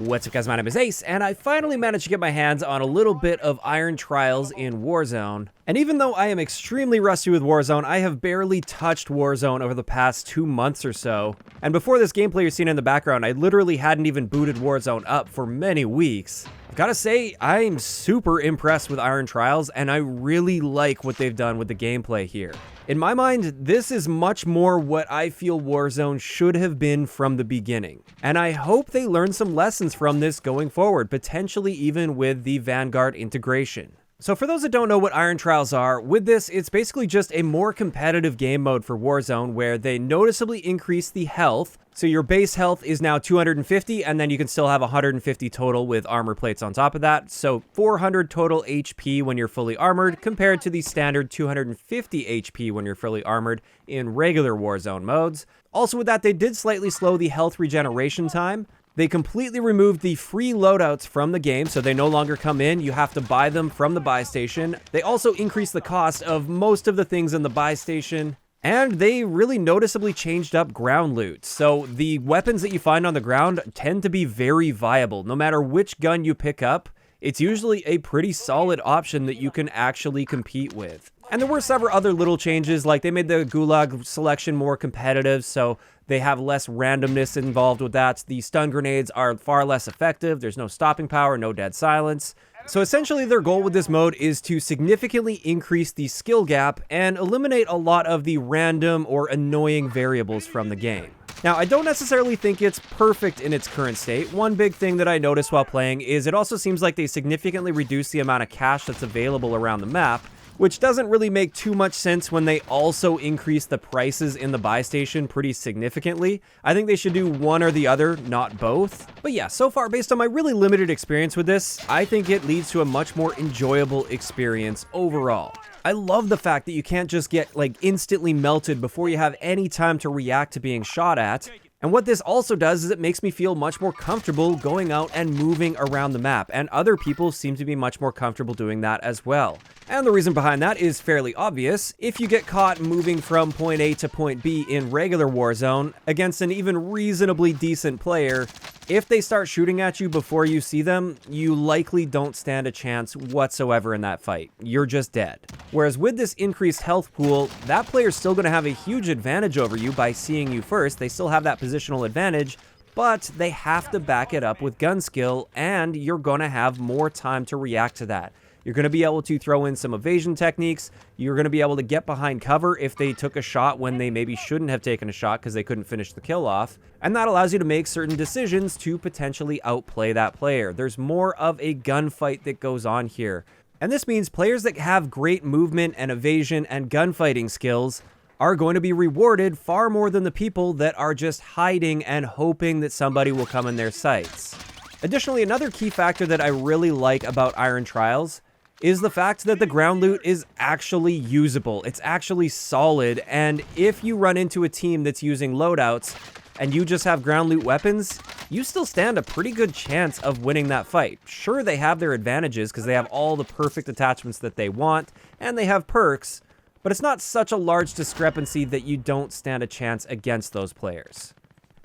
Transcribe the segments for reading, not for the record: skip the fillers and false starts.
What's up guys, my name is Ace, and I finally managed to get my hands on a little bit of Iron Trials in Warzone. And even though I am extremely rusty with Warzone, I have barely touched Warzone over the past 2 months or so. And before this gameplay you're seeing in the background, I literally hadn't even booted Warzone up for many weeks. I've gotta say, I'm super impressed with Iron Trials, and I really like what they've done with the gameplay here. In my mind, this is much more what I feel Warzone should have been from the beginning. And I hope they learn some lessons from this going forward, potentially even with the Vanguard integration. So for those that don't know what Iron Trials are, with this, it's basically just a more competitive game mode for Warzone where they noticeably increase the health. So your base health is now 250, and then you can still have 150 total with armor plates on top of that. So 400 total HP when you're fully armored, compared to the standard 250 HP when you're fully armored in regular Warzone modes. Also with that, they did slightly slow the health regeneration time. They completely removed the free loadouts from the game, so they no longer come in. You have to buy them from the buy station. They also increased the cost of most of the things in the buy station. And they really noticeably changed up ground loot. So the weapons that you find on the ground tend to be very viable. No matter which gun you pick up, it's usually a pretty solid option that you can actually compete with. And there were several other little changes, like they made the Gulag selection more competitive, so they have less randomness involved with that. The stun grenades are far less effective. There's no stopping power, no dead silence. So essentially their goal with this mode is to significantly increase the skill gap and eliminate a lot of the random or annoying variables from the game. Now, I don't necessarily think it's perfect in its current state. One big thing that I noticed while playing is it also seems like they significantly reduced the amount of cash that's available around the map, which doesn't really make too much sense when they also increase the prices in the buy station pretty significantly. I think they should do one or the other, not both. But yeah, so far, based on my really limited experience with this, I think it leads to a much more enjoyable experience overall. I love the fact that you can't just get like instantly melted before you have any time to react to being shot at. And what this also does is it makes me feel much more comfortable going out and moving around the map, and other people seem to be much more comfortable doing that as well. And the reason behind that is fairly obvious. If you get caught moving from point A to point B in regular Warzone against an even reasonably decent player, if they start shooting at you before you see them, you likely don't stand a chance whatsoever in that fight. You're just dead. Whereas with this increased health pool, that player's still going to have a huge advantage over you by seeing you first. They still have that positional advantage, but they have to back it up with gun skill, and you're going to have more time to react to that. You're going to be able to throw in some evasion techniques. You're going to be able to get behind cover if they took a shot when they maybe shouldn't have taken a shot because they couldn't finish the kill off. And that allows you to make certain decisions to potentially outplay that player. There's more of a gunfight that goes on here. And this means players that have great movement and evasion and gunfighting skills are going to be rewarded far more than the people that are just hiding and hoping that somebody will come in their sights. Additionally, another key factor that I really like about Iron Trials is the fact that the ground loot is actually usable. It's actually solid, and if you run into a team that's using loadouts and you just have ground loot weapons, you still stand a pretty good chance of winning that fight. Sure, they have their advantages because they have all the perfect attachments that they want, and they have perks, but it's not such a large discrepancy that you don't stand a chance against those players.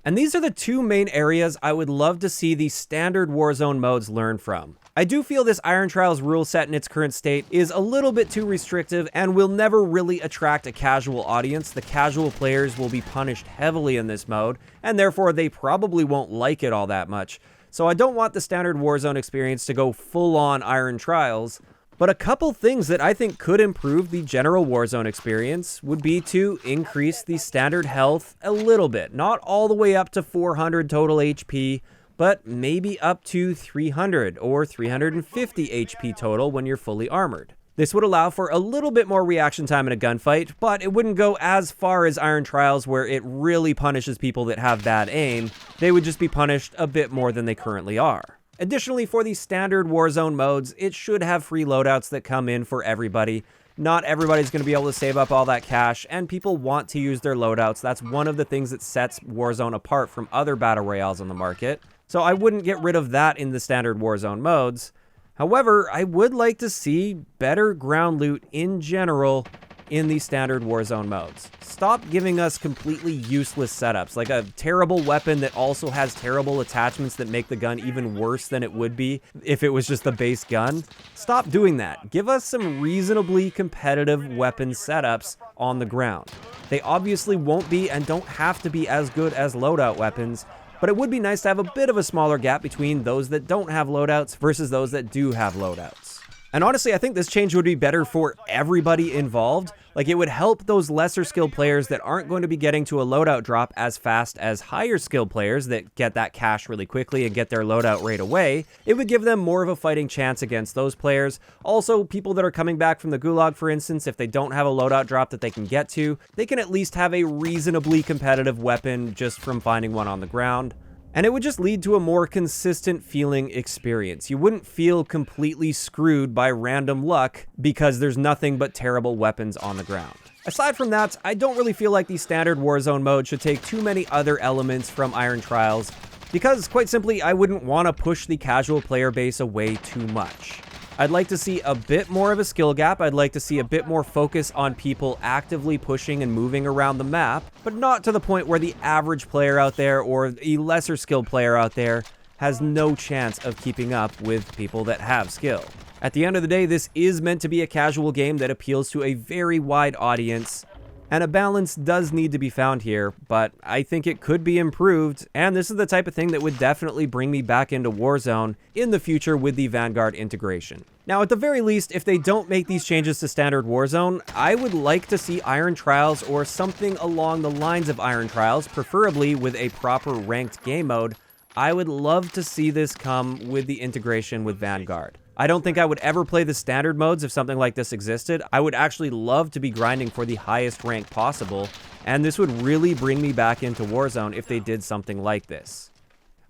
And these are the two main areas I would love to see the standard Warzone modes learn from. I do feel this Iron Trials rule set in its current state is a little bit too restrictive and will never really attract a casual audience. The casual players will be punished heavily in this mode, and therefore they probably won't like it all that much. So I don't want the standard Warzone experience to go full-on Iron Trials, but a couple things that I think could improve the general Warzone experience would be to increase the standard health a little bit. Not all the way up to 400 total HP, but maybe up to 300 or 350 HP total when you're fully armored. This would allow for a little bit more reaction time in a gunfight, but it wouldn't go as far as Iron Trials where it really punishes people that have bad aim. They would just be punished a bit more than they currently are. Additionally, for the standard Warzone modes, it should have free loadouts that come in for everybody. Not everybody's going to be able to save up all that cash, and people want to use their loadouts. That's one of the things that sets Warzone apart from other battle royales on the market. So I wouldn't get rid of that in the standard Warzone modes. However, I would like to see better ground loot in general in the standard Warzone modes. Stop giving us completely useless setups, like a terrible weapon that also has terrible attachments that make the gun even worse than it would be if it was just the base gun. Stop doing that. Give us some reasonably competitive weapon setups on the ground. They obviously won't be and don't have to be as good as loadout weapons, but it would be nice to have a bit of a smaller gap between those that don't have loadouts versus those that do have loadouts. And honestly, I think this change would be better for everybody involved. Like, it would help those lesser skilled players that aren't going to be getting to a loadout drop as fast as higher skilled players that get that cash really quickly and get their loadout right away. It would give them more of a fighting chance against those players. Also, people that are coming back from the gulag, for instance, if they don't have a loadout drop that they can get to, they can at least have a reasonably competitive weapon just from finding one on the ground. And it would just lead to a more consistent feeling experience. You wouldn't feel completely screwed by random luck because there's nothing but terrible weapons on the ground. Aside from that, I don't really feel like the standard Warzone mode should take too many other elements from Iron Trials, because quite simply, I wouldn't want to push the casual player base away too much. I'd like to see a bit more of a skill gap. I'd like to see a bit more focus on people actively pushing and moving around the map, but not to the point where the average player out there or a lesser skilled player out there has no chance of keeping up with people that have skill. At the end of the day, this is meant to be a casual game that appeals to a very wide audience, and a balance does need to be found here, but I think it could be improved, and this is the type of thing that would definitely bring me back into Warzone in the future with the Vanguard integration. Now, at the very least, if they don't make these changes to standard Warzone, I would like to see Iron Trials or something along the lines of Iron Trials, preferably with a proper ranked game mode. I would love to see this come with the integration with Vanguard. I don't think I would ever play the standard modes if something like this existed. I would actually love to be grinding for the highest rank possible, and this would really bring me back into Warzone if they did something like this.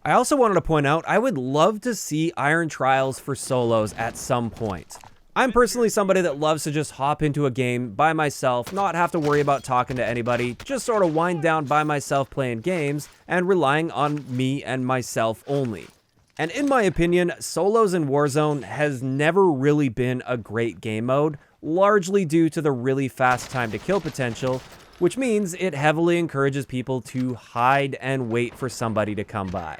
I also wanted to point out, I would love to see Iron Trials for solos at some point. I'm personally somebody that loves to just hop into a game by myself, not have to worry about talking to anybody, just sort of wind down by myself playing games and relying on me and myself only. And in my opinion, solos in Warzone has never really been a great game mode, largely due to the really fast time to kill potential, which means it heavily encourages people to hide and wait for somebody to come by.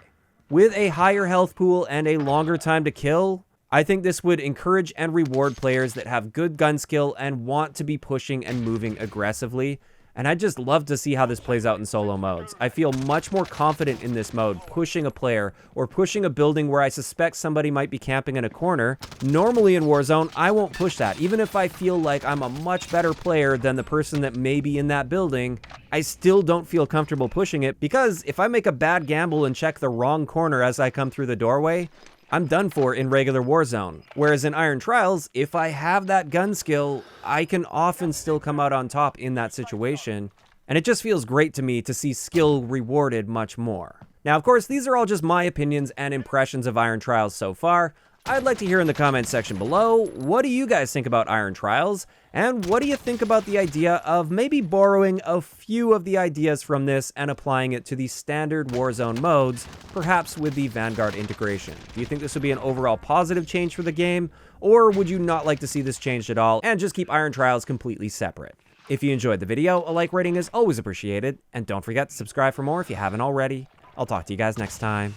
With a higher health pool and a longer time to kill, I think this would encourage and reward players that have good gun skill and want to be pushing and moving aggressively. And I'd just love to see how this plays out in solo modes. I feel much more confident in this mode, pushing a player or pushing a building where I suspect somebody might be camping in a corner. Normally in Warzone, I won't push that. Even if I feel like I'm a much better player than the person that may be in that building, I still don't feel comfortable pushing it, because if I make a bad gamble and check the wrong corner as I come through the doorway, I'm done for in regular Warzone. Whereas in Iron Trials, if I have that gun skill, I can often still come out on top in that situation. And it just feels great to me to see skill rewarded much more. Now, of course, these are all just my opinions and impressions of Iron Trials so far. I'd like to hear in the comments section below, what do you guys think about Iron Trials? And what do you think about the idea of maybe borrowing a few of the ideas from this and applying it to the standard Warzone modes, perhaps with the Vanguard integration? Do you think this would be an overall positive change for the game, or would you not like to see this changed at all and just keep Iron Trials completely separate? If you enjoyed the video, a like rating is always appreciated, and don't forget to subscribe for more if you haven't already. I'll talk to you guys next time.